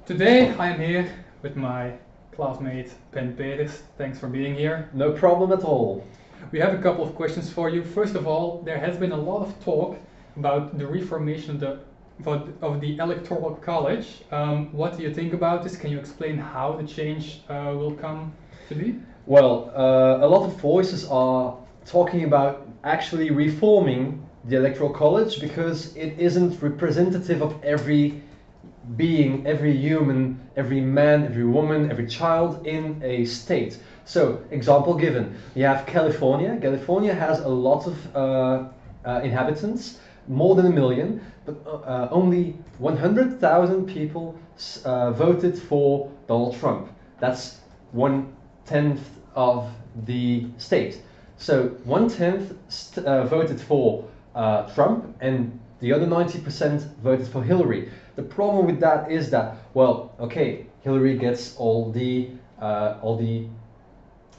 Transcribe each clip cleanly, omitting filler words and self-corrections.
Today I am here with my classmate Ben Peters. Thanks for being here. No problem at all. We have a couple of questions for you. First of all, there has been a lot of talk about the reformation of the Electoral College. What do you think about this? Can you explain how the change will come to be? Well, a lot of voices are talking about actually reforming the Electoral College because it isn't representative of every being, every human, every man, every woman, every child in a state. So, example given, you have California. California has a lot of inhabitants, more than 1 million, but only 100,000 people voted for Donald Trump. That's 1/10 of the state. So 1/10 voted for Trump, and the other 90% voted for Hillary. The problem with that is that, well, okay, Hillary gets all the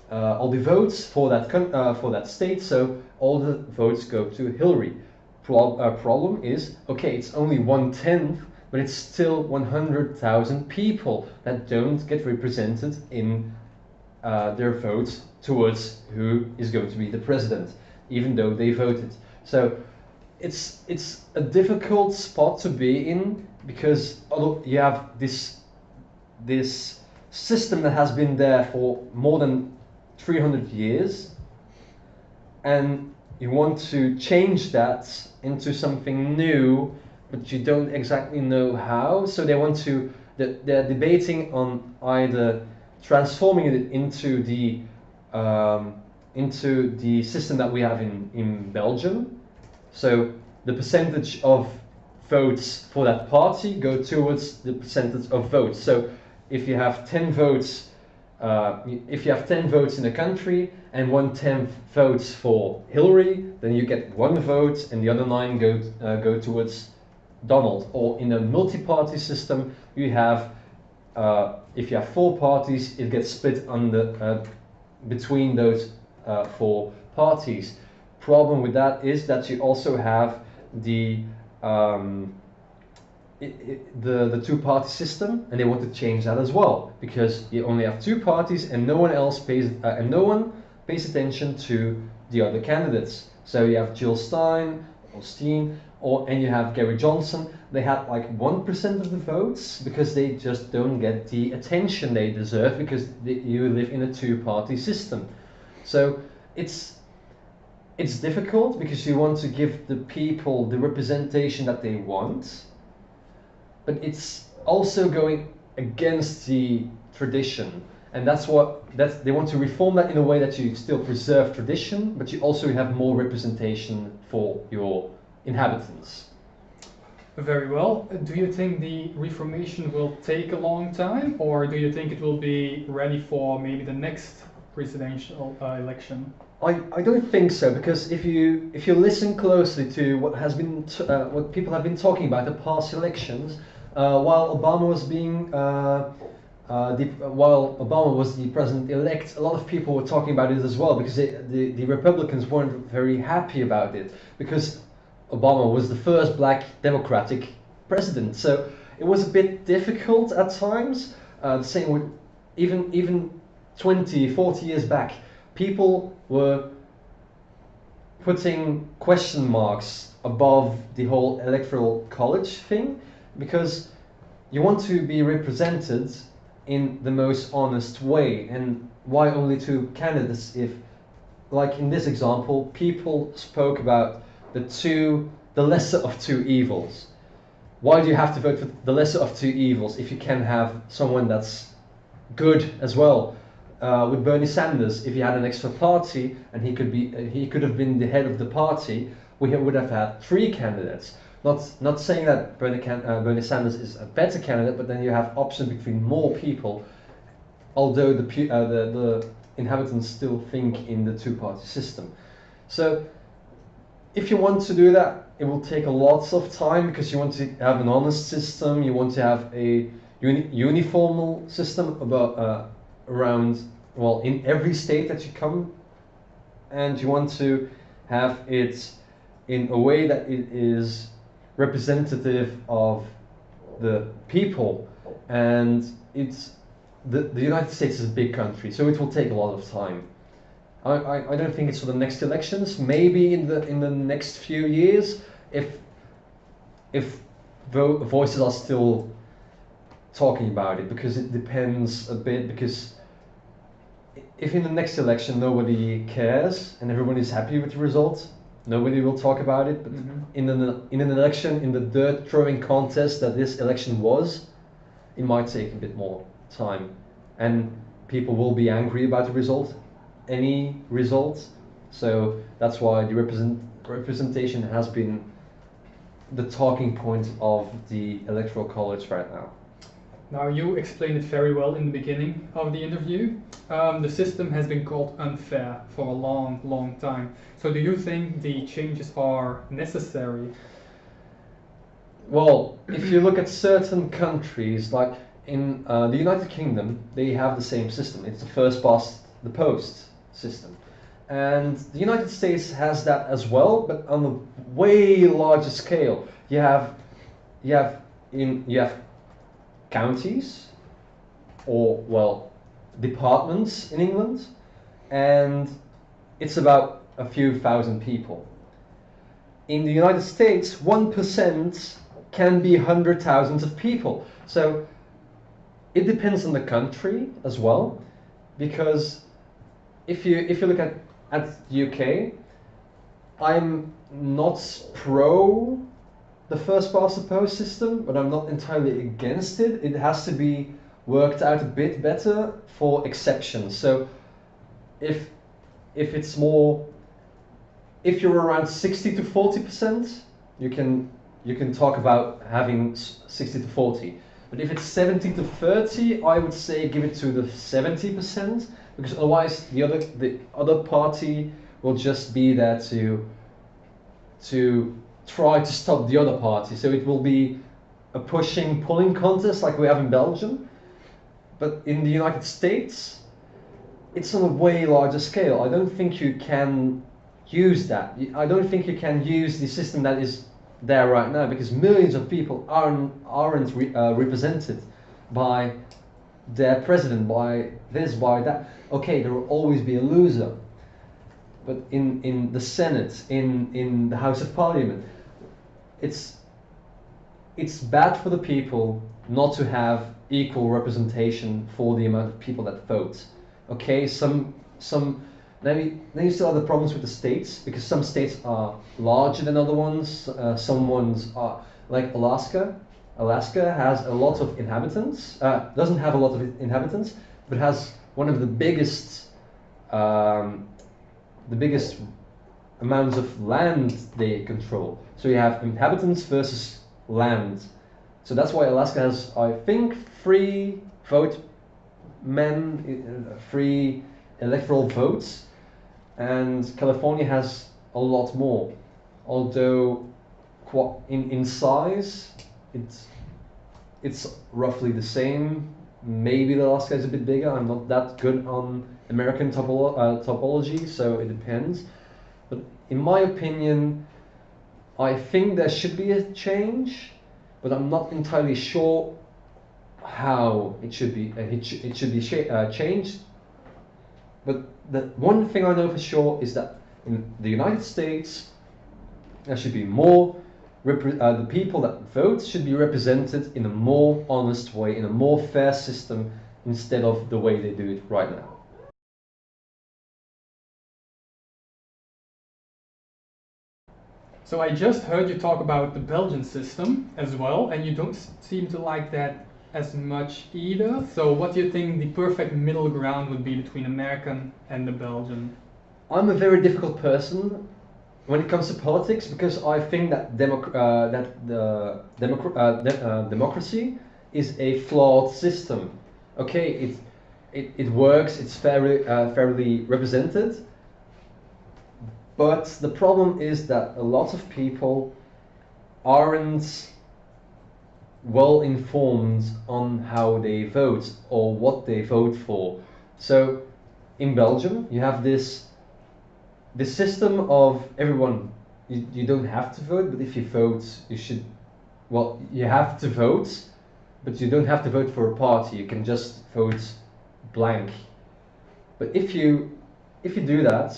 votes for that state, so all the votes go to Hillary. Problem is, okay, it's only 1/10, but it's still 100,000 people that don't get represented in their votes towards who is going to be the president, even though they voted. So it's a difficult spot to be in because although you have this system that has been there for more than 300 years, and you want to change that into something new, but you don't exactly know how. So they're debating on either transforming it into the system that we have in Belgium. So the percentage of votes for that party go towards the percentage of votes. So if you have 10 votes, in a country and 1/10 votes for Hillary, then you get 1 vote, and the other 9 go towards Donald. Or in a multi-party system, you have if you have 4 parties, it gets split between those 4 parties. Problem with that is that you also have the 2-party system, and they want to change that as well because you only have 2 parties and no one pays attention to the other candidates. So you have Jill Stein or Steen, and you have Gary Johnson. They had like 1% of the votes because they just don't get the attention they deserve because you live in a 2-party system. So it's difficult because you want to give the people the representation that they want, but it's also going against the tradition, and they want to reform that in a way that you still preserve tradition, but you also have more representation for your inhabitants. Very well. Do you think the reformation will take a long time, or do you think it will be ready for maybe the next presidential election? I don't think so, because if you listen closely to what people have been talking about the past elections, while Obama was the president-elect, a lot of people were talking about it as well because the Republicans weren't very happy about it because Obama was the first black Democratic president. So it was a bit difficult at times. The same with even 20, 40 years back, people were putting question marks above the whole electoral college thing because you want to be represented in the most honest way. And why only 2 candidates if, like in this example, people spoke about the lesser of 2 evils? Why do you have to vote for the lesser of 2 evils if you can have someone that's good as well? With Bernie Sanders, if he had an extra party and he could have been the head of the party, we would have had 3 candidates. Not saying that Bernie Sanders is a better candidate, but then you have options between more people. Although the inhabitants still think in the 2-party system. So if you want to do that, it will take a lot of time because you want to have an honest system. You want to have a uniform system around, well, in every state that you come, and you want to have it in a way that it is representative of the people. and the United States is a big country, so it will take a lot of time. I don't think it's for the next elections. Maybe in the next few years, if voices are still talking about it, because it depends a bit. Because if in the next election nobody cares and everyone is happy with the result, nobody will talk about it. But in an election, in the dirt throwing contest that this election was, it might take a bit more time, and people will be angry about the result, any result. So that's why the representation has been the talking point of the Electoral College right now. Now, you explained it very well in the beginning of the interview. The system has been called unfair for a long, long time. So do you think the changes are necessary? Well, if you look at certain countries, like in the United Kingdom, they have the same system. It's the first past the post system. And the United States has that as well, but on a way larger scale. You have counties, or well, departments in England, and it's about a few thousand people. In the United States, 1% can be 100,000 of people. So it depends on the country as well, because if you look at the UK, I'm not pro the first past the post system, but I'm not entirely against it. It has to be worked out a bit better for exceptions. So if it's more, if you're around 60 to 40%, you can talk about having 60 to 40. But if it's 70 to 30, I would say give it to the 70%, because otherwise the other party will just be there to try to stop the other party. So it will be a pushing, pulling contest like we have in Belgium. But in the United States, it's on a way larger scale. I don't think you can use that. I don't think you can use the system that is there right now, because millions of people aren't represented by their president, by this, by that. Okay, there will always be a loser. But in the Senate, in the House of Parliament, it's bad for the people not to have equal representation for the amount of people that vote. Okay, then you still have the problems with the states, because some states are larger than other ones. Some ones are like Alaska. Alaska has a lot of inhabitants. Doesn't have a lot of inhabitants, but has one of the biggest amounts of land they control. So you have inhabitants versus land. So that's why Alaska has, I think, free electoral votes, and California has a lot more. Although in size, it's roughly the same. Maybe Alaska is a bit bigger. I'm not that good on American topology, so it depends. But in my opinion, I think there should be a change, but I'm not entirely sure how it should be. Changed. But the one thing I know for sure is that in the United States, there should be more. The people that vote should be represented in a more honest way, in a more fair system, instead of the way they do it right now. So I just heard you talk about the Belgian system as well, and you don't seem to like that as much either. So what do you think the perfect middle ground would be between American and the Belgian? I'm a very difficult person when it comes to politics, because I think that democracy is a flawed system. Okay, it works, it's fairly represented, but the problem is that a lot of people aren't well informed on how they vote or what they vote for. So in Belgium, you have this system of everyone, you don't have to vote, but if you vote, you have to vote, but you don't have to vote for a party. You can just vote blank. But if you do that,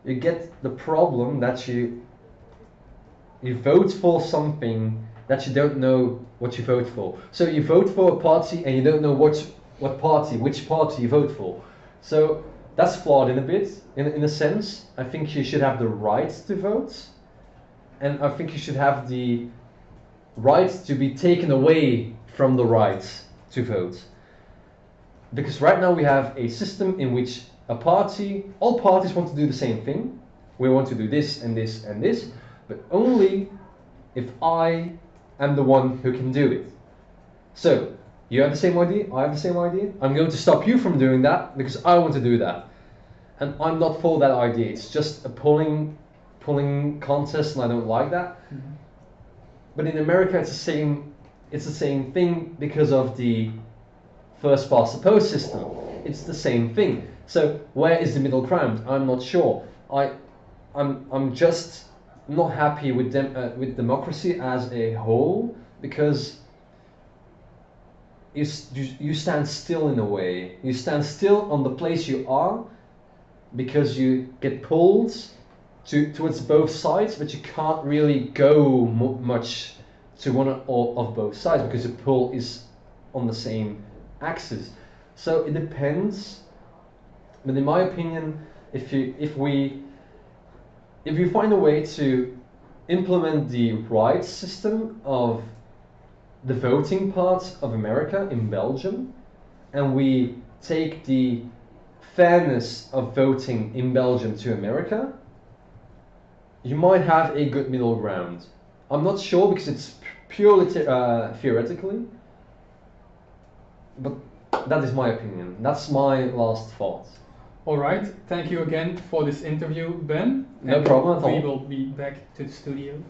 you get the problem that you vote for something that you don't know what you vote for. So you vote for a party and you don't know which party you vote for. So that's flawed in a bit, in a sense. I think you should have the right to vote, and I think you should have the right to be taken away from the right to vote. Because right now we have a system in which all parties want to do the same thing. We want to do this and this and this, but only if I am the one who can do it. So, you have the same idea, I have the same idea. I'm going to stop you from doing that because I want to do that. And I'm not for that idea. It's just a pulling contest, and I don't like that. Mm-hmm. But in America, it's the same thing because of the first past the post system. It's the same thing. So where is the middle ground? I'm not sure. I'm just not happy with democracy as a whole, because you stand still in a way. You stand still on the place you are because you get pulled towards both sides, but you can't really go much to one of both sides because the pull is on the same axis. So it depends. But in my opinion, if we find a way to implement the rights system of the voting part of America in Belgium, and we take the fairness of voting in Belgium to America, you might have a good middle ground. I'm not sure because it's purely theoretically, but that is my opinion. That's my last thought. All right, thank you again for this interview, Ben. No problem at all. We will be back to the studio.